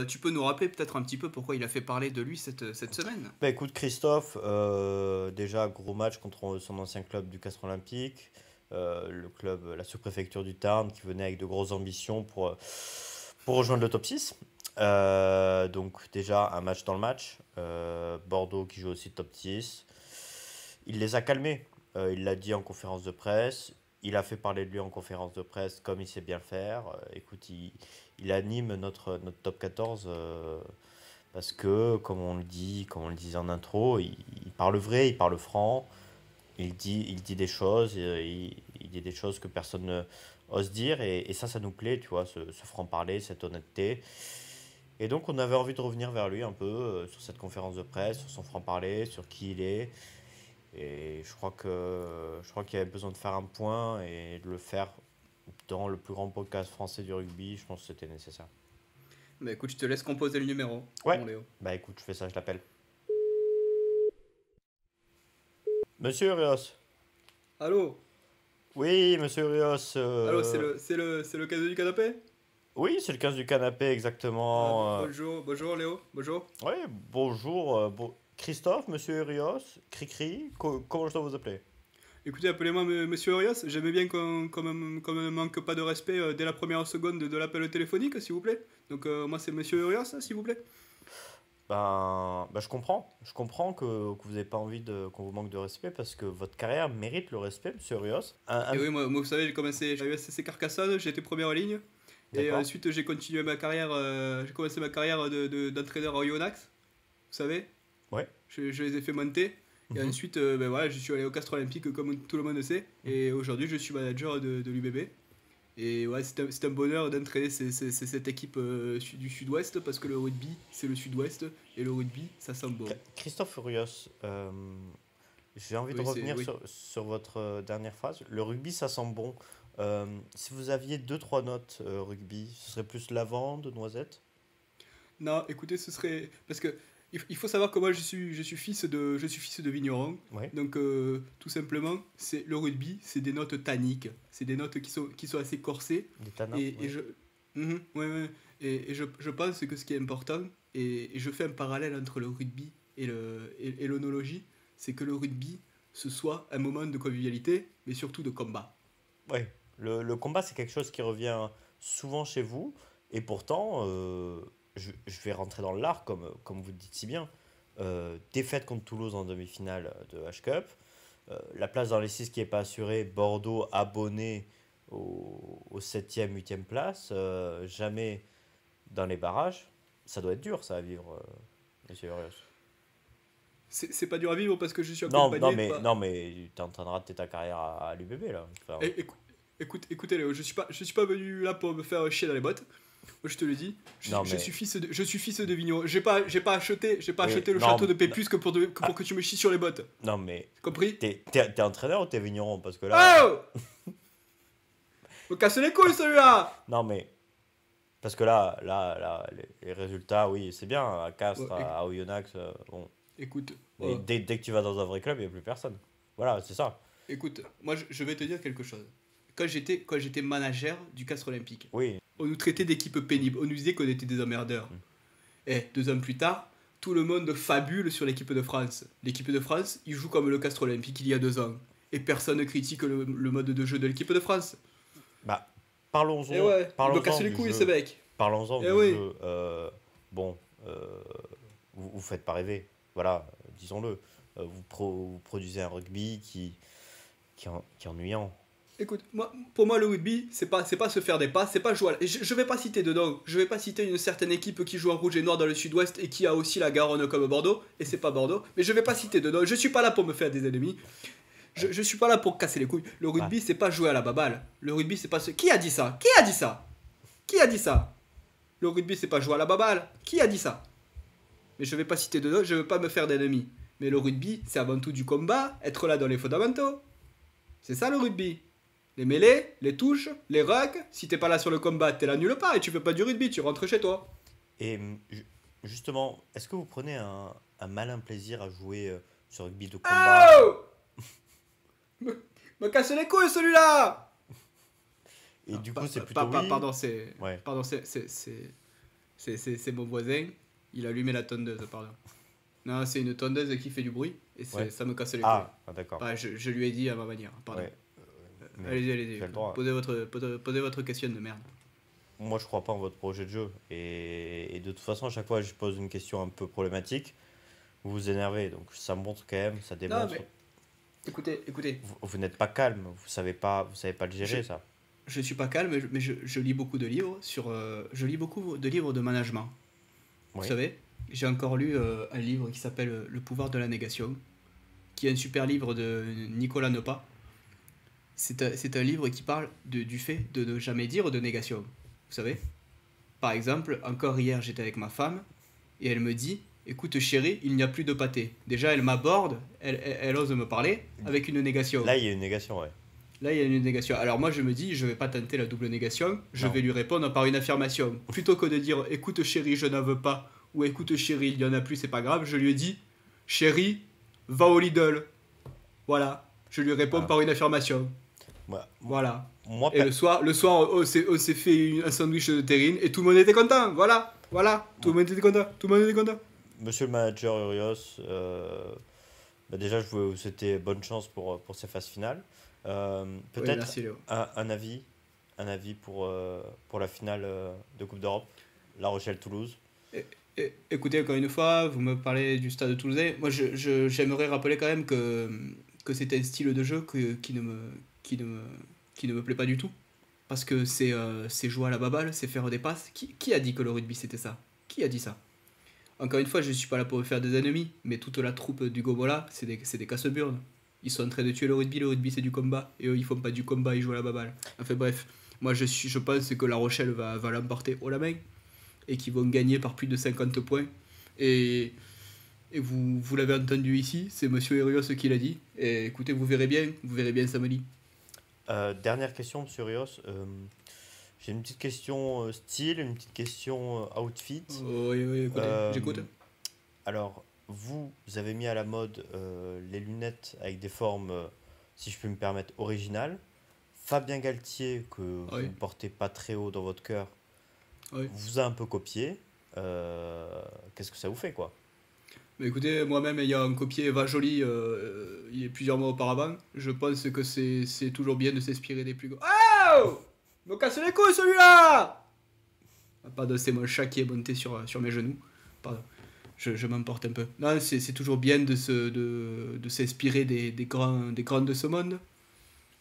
Tu peux nous rappeler peut-être un petit peu pourquoi il a fait parler de lui cette semaine? Bah écoute Christophe, déjà gros match contre son ancien club du Castres Olympique, le club, la sous-préfecture du Tarn qui venait avec de grosses ambitions pour rejoindre le top 6. Donc déjà un match dans le match, Bordeaux qui joue aussi top 6. Il les a calmés, il l'a dit en conférence de presse, il a fait parler de lui en conférence de presse comme il sait bien le faire. Écoute, il anime notre top 14. Parce que, comme on le disait en intro, il parle vrai, il parle franc, il dit des choses, il dit des choses que personne ne ose dire, et ça nous plaît, tu vois, ce franc-parler, cette honnêteté. Et donc, on avait envie de revenir vers lui un peu sur cette conférence de presse, sur son franc-parler, sur qui il est. Et je crois qu'il y avait besoin de faire un point et de le faire dans le plus grand podcast français du rugby. Je pense que c'était nécessaire. Bah écoute, je te laisse composer le numéro, Ouais, mon Léo. bah écoute, je fais ça, je l'appelle. Monsieur Rios. Allô? Oui, monsieur Rios. Allô, c'est le cadeau du canapé? Oui, c'est le 15 du canapé, Ah, exactement. bonjour Léo, bonjour. Oui, bonjour. Christophe, monsieur Rios, Cricri, comment je dois vous appeler? Écoutez, appelez-moi Monsieur Urias, j'aimais bien qu'on ne manque pas de respect dès la première seconde de l'appel téléphonique, s'il vous plaît. Donc moi c'est Monsieur Urias, s'il vous plaît. Je comprends. Je comprends que vous n'avez pas envie qu'on vous manque de respect parce que votre carrière mérite le respect, monsieur Rios. Et oui, moi vous savez, j'ai eu SCC Carcassonne, j'ai été première ligne. Et D'accord. ensuite j'ai continué ma carrière, j'ai commencé ma carrière d'entraîneur à Oyonnax, vous savez. Ouais. Je les ai fait monter. Et Mhm, ensuite, ben voilà, je suis allé au Castres Olympique comme tout le monde sait. mhm. Et aujourd'hui, je suis manager de l'UBB. Et ouais, c'est un bonheur d'entraîner cette équipe du Sud-Ouest parce que le rugby, c'est le Sud-Ouest. Et le rugby, ça sent bon. Christophe Rios, j'ai envie de Oui, revenir oui. sur votre dernière phrase. Le rugby, ça sent bon. Si vous aviez deux, trois notes rugby, ce serait plus lavande, noisette? Non, écoutez, ce serait. Parce que il faut savoir que moi, je suis fils de vigneron. Ouais, Donc, tout simplement, c'est le rugby, c'est des notes tanniques. C'est des notes qui sont assez corsées. des tanins, Et ouais. je. Ouais, ouais. Et je pense que ce qui est important, et je fais un parallèle entre le rugby et l'onologie, c'est que le rugby, ce soit un moment de convivialité, mais surtout de combat. Ouais. Le combat, c'est quelque chose qui revient souvent chez vous, et pourtant, je vais rentrer dans l'art, comme vous le dites si bien. Défaite contre Toulouse en demi-finale de H-Cup, la place dans les 6 qui n'est pas assurée, Bordeaux abonné au 7e, 8e place, jamais dans les barrages. Ça doit être dur, ça, à vivre, monsieur Urios. C'est pas dur à vivre parce que je suis Non, accompagné par. non, mais tu es en train de rater ta carrière à l'UBB, là. Enfin, Écoutez Léo, je suis pas venu là pour me faire chier dans les bottes. Moi, je te le dis, non, je suis mais... fils de vigneron. J'ai pas acheté Oui, le château de Pépus que pour que tu me chies sur les bottes. non, mais... Compris? T'es entraîneur ou t'es vigneron? Parce que là... Oh! Me casse les couilles celui-là! Non, mais... Parce que là les résultats, oui, c'est bien. À Bon, Castres, à Oyonnax, bon. écoute, Mais dès que tu vas dans un vrai club, il n'y a plus personne. Voilà, c'est ça. écoute, moi je vais te dire quelque chose. Quand j'étais manager du Castres Olympique, Oui. on nous traitait d'équipe pénible. On nous disait qu'on était des emmerdeurs. Mm. Et 2 ans plus tard, tout le monde fabule sur l'équipe de France. L'équipe de France, il joue comme le Castres Olympique il y a 2 ans. Et personne ne critique le mode de jeu de l'équipe de France. Bah, Et ouais, il me casse parlons les du couilles ce jeu. mec. Parlons-en Et du oui. jeu. Bon, vous faites pas rêver. Voilà, disons-le. Vous produisez un rugby qui est ennuyant. Écoute, pour moi, le rugby, c'est pas se faire des pas, c'est pas jouer. Je vais pas citer dedans, je vais pas citer une certaine équipe qui joue en rouge et noir dans le sud-ouest et qui a aussi la Garonne comme Bordeaux, et c'est pas Bordeaux, mais je vais pas citer dedans. Je suis pas là pour me faire des ennemis, Ouais. je suis pas là pour casser les couilles. Le Bah, rugby, c'est pas jouer à la baballe. Le rugby, c'est pas ce. Qui a dit ça? Qui a dit ça? Qui a dit ça? Le rugby, c'est pas jouer à la baballe. Qui a dit ça? Mais je vais pas citer dedans, je veux pas me faire d'ennemis. Mais le rugby, c'est avant tout du combat, être là dans les fondamentaux. C'est ça le rugby. Les mêlées, les touches, les rucks, si t'es pas là sur le combat, t'es là nulle part et tu fais pas du rugby, tu rentres chez toi. et justement, est-ce que vous prenez un malin plaisir à jouer ce rugby de combat? Oh! Me casse les couilles celui-là! Et Non, du coup, c'est plutôt oui? pardon, c'est. Ouais. Pardon, c'est C'est mon voisin. Il a allumé la tondeuse, pardon. Non, c'est une tondeuse qui fait du bruit et Ouais. ça me casse les couilles. Ah, d'accord. Bah, je lui ai dit à ma manière, pardon. Ouais. Mais Allez-y, allez-y. tu as le droit. Posez votre question de merde. Moi, je crois pas en votre projet de jeu. Et de toute façon, à chaque fois que je pose une question un peu problématique, vous vous énervez. Donc ça montre quand même, ça Non, démontre. mais écoutez. Vous n'êtes pas calme, vous savez pas le Je, gérer, ça. je suis pas calme, mais je lis beaucoup de livres je lis beaucoup de livres de management. Vous Oui. savez, j'ai encore lu un livre qui s'appelle Le pouvoir de la négation, qui est un super livre de Nicolas Nopa. C'est un livre qui parle du fait de ne jamais dire de négation. Vous savez, par exemple, encore hier, j'étais avec ma femme et elle me dit: Écoute, chérie, il n'y a plus de pâté. Déjà, elle m'aborde, elle ose me parler avec une négation. Là, il y a une négation, ouais. Là, il y a une négation. Alors, moi, je me dis: Je vais pas tenter la double négation, je Non. vais lui répondre par une affirmation. Plutôt que de dire: Écoute, chérie, je n'en veux pas, ou écoute, chérie, il y en a plus, c'est pas grave, je lui ai dit: Chérie, va au Lidl. Voilà. Je lui réponds Ah. par une affirmation. Moi, Voilà. moi, Et le soir, on s'est fait un sandwich de terrine et tout le monde était content. Voilà. Tout le monde était content. monsieur le manager Urios, bah déjà, je veux vous souhaiter bonne chance pour ces phases finales. Oui, Peut-être merci Léo. un avis pour la finale de Coupe d'Europe, La Rochelle-Toulouse. Écoutez, encore une fois, vous me parlez du stade toulousain. Moi, j'aimerais rappeler quand même que c'est un style de jeu qui ne me plaît pas du tout. Parce que c'est jouer à la baballe, c'est faire des passes. Qui a dit que le rugby c'était ça? Qui a dit ça? Encore une fois, je suis pas là pour me faire des ennemis, mais toute la troupe du Gomola, c'est des casse-burnes. Ils sont en train de tuer le rugby c'est du combat. Et eux, ils font pas du combat, ils jouent à la baballe. Enfin bref, moi je pense que La Rochelle va l'emporter haut la main et qu'ils vont gagner par plus de 50 points. Et vous l'avez entendu ici, c'est Monsieur Herios qui l'a dit. Et écoutez, vous verrez bien samedi. Dernière question, monsieur Urios. J'ai une petite question style, une petite question outfit. Oui, écoutez, Euh, j'écoute. alors, vous avez mis à la mode les lunettes avec des formes, si je peux me permettre, originales. Fabien Galtier, que vous Oui, ne portez pas très haut dans votre cœur, oui. vous a un peu copié. Qu'est-ce que ça vous fait, quoi? Mais écoutez, moi-même ayant copié Eva Jolie il y a plusieurs mois auparavant, je pense que c'est toujours bien de s'inspirer des plus grands. Oh! Me casse les couilles celui-là! Pardon, c'est mon chat qui est monté sur mes genoux. Pardon, je m'emporte un peu. Non, c'est toujours bien de s'inspirer des grands de ce monde.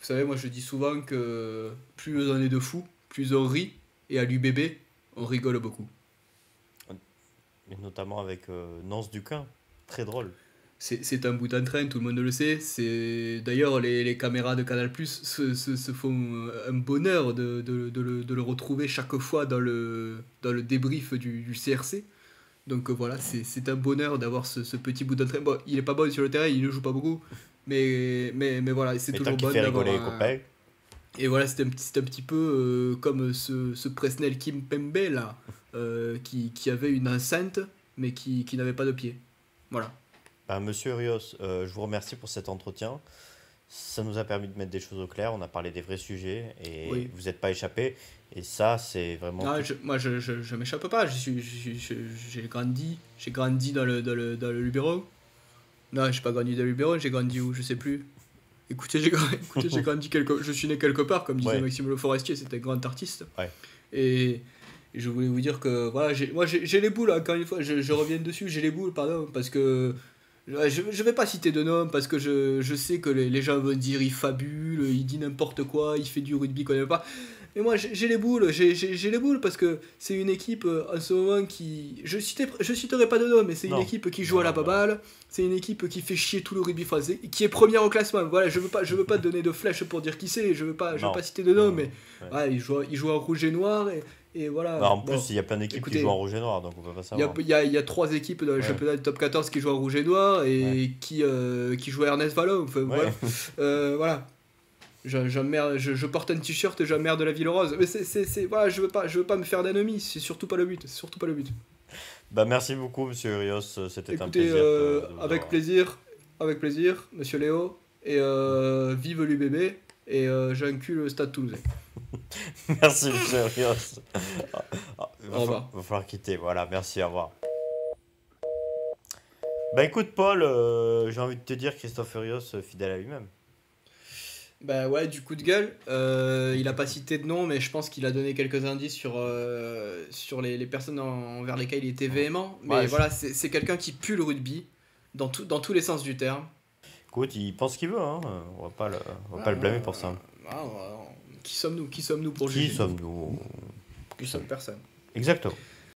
Vous savez, moi je dis souvent que plus on est de fous, plus on rit, et à l'UBB, on rigole beaucoup. Et notamment avec Nance Duquin. Très drôle. C'est un bout en train, tout le monde le sait. D'ailleurs, les caméras de Canal Plus se font un bonheur de le retrouver chaque fois dans le débrief du CRC. Donc voilà, c'est un bonheur d'avoir ce petit bout d'entrain. Bon, il est pas bon sur le terrain, il ne joue pas beaucoup. Mais voilà, c'est Mais toujours tant qu'il bon fait d'avoir rigoler les un. copains. Et voilà, c'est un petit peu comme ce Presnel Kimpembe là, qui avait une enceinte, mais qui n'avait pas de pied. Voilà. Ben, monsieur Urios, je vous remercie pour cet entretien. Ça nous a permis de mettre des choses au clair. On a parlé des vrais sujets et Oui. vous n'êtes pas échappé. Et ça, c'est vraiment Non, tout. moi, je m'échappe pas. J'ai grandi dans le Luberon. Non, j'ai pas grandi dans le Luberon, j'ai grandi où, je sais plus. Écoutez, écoutez, je suis né quelque part, comme disait Ouais, Maxime Le Forestier, c'était un grand artiste. ouais. Et je voulais vous dire que voilà, j'ai les boules, encore une fois, je reviens dessus, j'ai les boules, pardon, parce que je vais pas citer de nom, parce que je sais que les gens vont dire il fabule, il dit n'importe quoi, il fait du rugby qu'on n'aime pas. Mais moi j'ai les boules, j'ai les boules parce que c'est une équipe en ce moment qui. Je citerai pas de nom, mais c'est une Non, équipe qui joue non, à la non, non. baballe, c'est une équipe qui fait chier tout le rugby français, qui est première au classement. Voilà, je veux pas donner de flèches pour dire qui c'est, je veux Non. pas citer de nom, mais Ouais. ouais, il joue en rouge et noir, et voilà. Bah, en Bon, plus, il y a plein d'équipes qui écoutez, jouent en rouge et noir, donc on peut pas savoir. il y a trois équipes dans le Ouais, championnat du top 14 qui jouent en rouge et noir ouais, et qui jouent à Ernest Vallon. Enfin, ouais. voilà. Voilà. Je porte un t-shirt, j'emmerde la ville rose. Mais voilà, je veux pas me faire d'ennemis, c'est surtout pas le but. C'est surtout pas le but. Bah, merci beaucoup, monsieur Urios. C'était un Écoutez, plaisir de vous avec plaisir, monsieur Léo, et vive l'UBB, et j'encule le stade toulousain. Merci, monsieur Urios. Au revoir. Va falloir quitter. Voilà, merci, au revoir. Bah écoute, Paul, j'ai envie de te dire Christophe Furios, fidèle à lui-même. Bah ouais, du coup de gueule. Il a pas cité de nom, mais je pense qu'il a donné quelques indices sur les personnes envers lesquelles il était véhément. Mais Ouais, voilà, c'est quelqu'un qui pue le rugby, dans tous les sens du terme. écoute, il pense ce qu'il veut, hein. On va pas le blâmer pour ça. Qui sommes-nous pour Qui juger? sommes-nous? Nous sommes personne. Exactement.